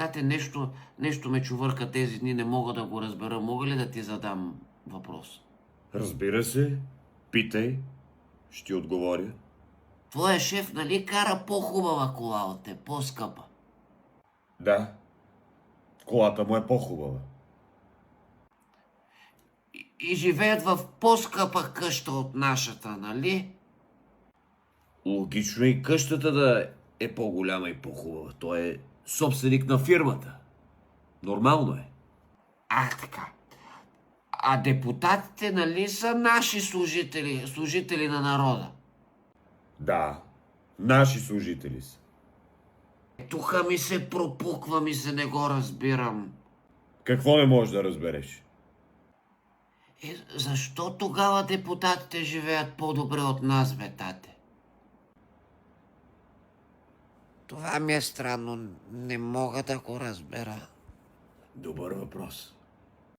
Тате, нещо ме чувърка тези дни, не мога да го разбера. Мога ли да ти задам въпрос? Разбира се, питай, ще ти отговоря. Твоя шеф, нали, кара по-хубава кола от те, по-скъпа? Да, колата му е по-хубава. И живеят в по-скъпа къща от нашата, нали? Логично е и къщата да е по-голяма и по-хубава. Той е собственик на фирмата. Нормално е. Ах, така. А депутатите, нали, са наши служители на народа? Да, наши служители са. Тука ми се пропуква, не го разбирам. Какво не можеш да разбереш? Защо тогава депутатите живеят по-добре от нас, бе, тате? Това ми е странно, не мога да го разбера. Добър въпрос.